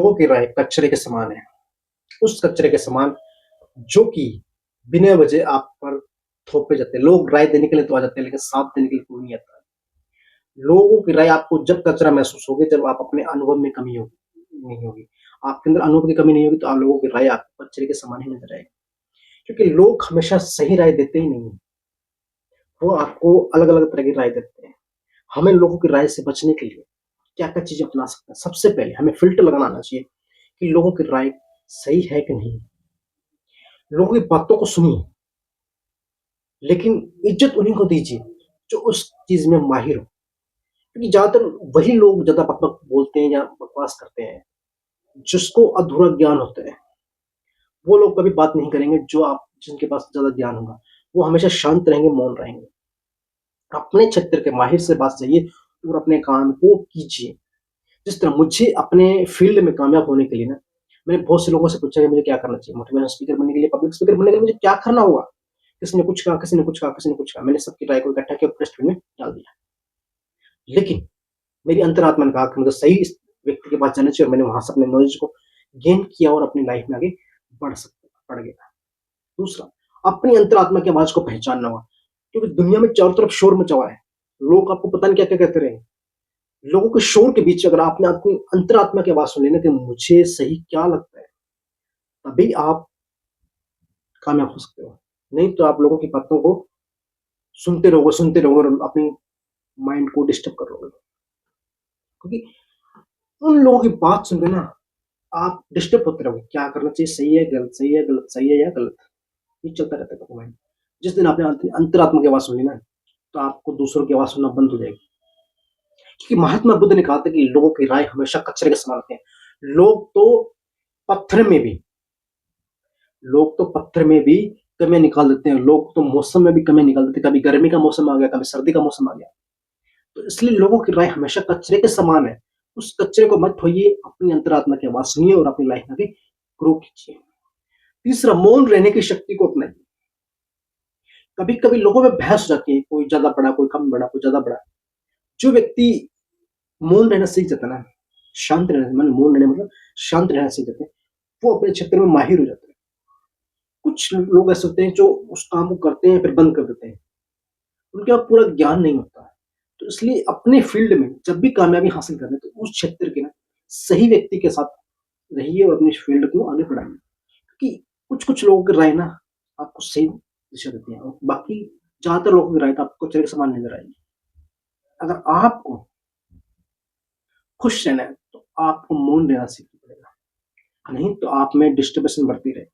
लोगों की राय कचरे के समान है। उस कचरे के समान जो कि बिना वजह आप पर थोपे जाते हैं। लोग राय देने के लिए तो आ जाते हैं, लेकिन साथ देने के लिए कोई नहीं आता। लोगों की राय आपको जब कचरा महसूस होगी, जब आप अपने अनुभव में कमी होगी नहीं होगी। आपके अंदर अनुभव की कमी नहीं होगी, तो आप लोगों की राय आपको कचरे के समान ही नज़र आएगी। क्योंकि लोग हमेशा सही राय देते ही नहीं हैं। वो आपको अलग-अलग तरह की राय देते हैं। हमें लोगों की राय से बचने के लिए क्या-क्या चीज़ें अपना सकते हैं? सबसे पहले हमें फ़िल्टर लगाना आना चाहिए कि लोगों की राय सही है कि नहीं। लोगों की बातों को सुनिए, लेकिन इज़्ज़त उन्हीं को दीजिए जो उस चीज़ में माहिर हो। क्योंकि ज़्यादातर वही लोग ज़्यादा बक-बक बोलते हैं या बकवास करते हैं, जिसको अधूरा ज्ञान होता है। वो लोग कभी बात नहीं करेंगे जो आप जिनके पास ज़्यादा ज्ञान होगा। वो हमेशा शांत रहेंगे, मौन रहेंगे। अपने क्षेत्र के माहिर से बात जाइए और अपने काम को कीजिए। जिस तरह मुझे अपने फ़ील्ड में कामयाब होने के लिए ना, मैंने बहुत से लोगों से पूछा कि मुझे क्या करना चाहिए? मोटिवेशनल स्पीकर बनने के लिए, पब्लिक स्पीकर बनने के लिए मुझे क्या करना होगा? किसी ने कुछ कहा, किसी ने कुछ कहा, किसी ने कुछ कहा। मैंने सबकी राय को इकट्ठा किया और डस्टबिन में डाल दिया। लेकिन मेरी अंतरात्मा ने कहा कि मुझे सही इस व्यक्ति के पास जाना चाहिए और मैंने वहाँ से अपने नॉलेज को गेन किया और अपनी लाइफ़ में आगे बढ़ गया। दूसरा, अपनी अंतरात्मा की आवाज़ को पहचानना होगा, क्योंकि दुनिया में चारों तरफ शोर मचा हुआ है। लोग आपको पता नहीं क्या-क्या कहते रहेंगे। लोगों के शोर के बीच अगर आपने अपनी अंतरात्मा की आवाज़ सुन ली ना कि मुझे सही क्या लगता है, तभी आप कामयाब हो सकते हो। नहीं तो आप लोगों की बातों को सुनते रहोगे और अपनी माइंड को डिस्टर्ब करोगे। क्योंकि उन लोगों की बात सुन के ना आप डिस्टर्ब होते रहोगे, क्या करना चाहिए, सही है, गलत, सही है, गलत, सही है या गलत। ये चलता रहता है आपका माइंड। जिस दिन आपने अंतरात्मा की आवाज़ सुन ली ना, तो आपको दूसरों की आवाज़ सुनना बंद हो जाएगी। क्योंकि महात्मा बुद्ध ने कहा था कि लोगों की राय हमेशा कचरे के समान होती है। लोग तो पत्थर में भी लोग तो पत्थर में भी कमियाँ निकाल देते हैं। लोग तो मौसम में भी कमियाँ निकाल देते हैं। कभी गर्मी का मौसम आ गया, कभी सर्दी का मौसम आ गया। तो इसलिए लोगों की राय हमेशा कचरे के समान है। उस कचरे को मत खोइए, अपनी अंतरात्मा की आवाज़ सुनिए और अपनी लाइफ में आगे ग्रो कीजिए। तीसरा, मौन रहने की शक्ति को अपनाइए। कभी-कभी लोगों में बहस हो जाती है, कोई ज़्यादा बड़ा, कोई कम बड़ा, कोई ज़्यादा बड़ा। जो व्यक्ति मौन रहना सीख जाता है ना, शांत रहना मतलब मौन रहना मतलब शांत रहना सीख जाते हैं, वो अपने क्षेत्र में माहिर हो जाते हैं। कुछ लोग ऐसे होते हैं जो उस काम को करते हैं फिर बंद कर देते हैं। उनके पास पूरा ज्ञान नहीं होता है। तो इसलिए अपने फील्ड में जब भी कामयाबी हासिल करनी है, तो उस क्षेत्र के ना सही व्यक्ति के साथ रहिए और अपनी फील्ड को आगे बढ़ाइए। क्योंकि कुछ-कुछ लोगों की राय ना आपको सही दिशा देती है और बाकी ज़्यादातर लोगों की राय तो आपको कचरे के समान नज़र आएगी। अगर आपको खुश रहना है, तो आपको मौन रहना सीखना पड़ेगा, नहीं तो आप में डिस्टर्बेंस बढ़ती रहेगी।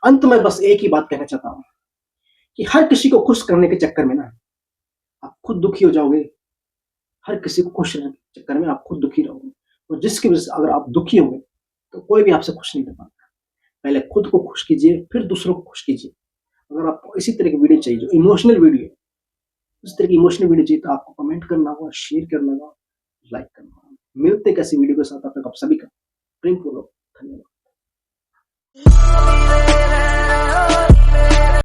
अंत में बस एक ही बात कहना चाहता हूँ कि हर किसी को खुश करने के चक्कर में ना आप खुद दुखी हो जाओगे। हर किसी को खुश रहने के चक्कर में आप खुद दुखी रहोगे और जिसकी वजह से अगर आप दुखी होंगे, तो कोई भी आपसे खुश नहीं कर पाता। पहले खुद को खुश कीजिए, फिर दूसरों को खुश कीजिए। अगर आपको इसी तरह की वीडियो चाहिए, जो इमोशनल वीडियो है, इस तरह की इमोशनल वीडियो चाहिए, तो आपको कमेंट करना होगा, शेयर करना होगा, लाइक करना होगा। मिलते हैं किसी वीडियो के साथ, तब तक आप सभी का प्रेमपूर्वक धन्यवाद।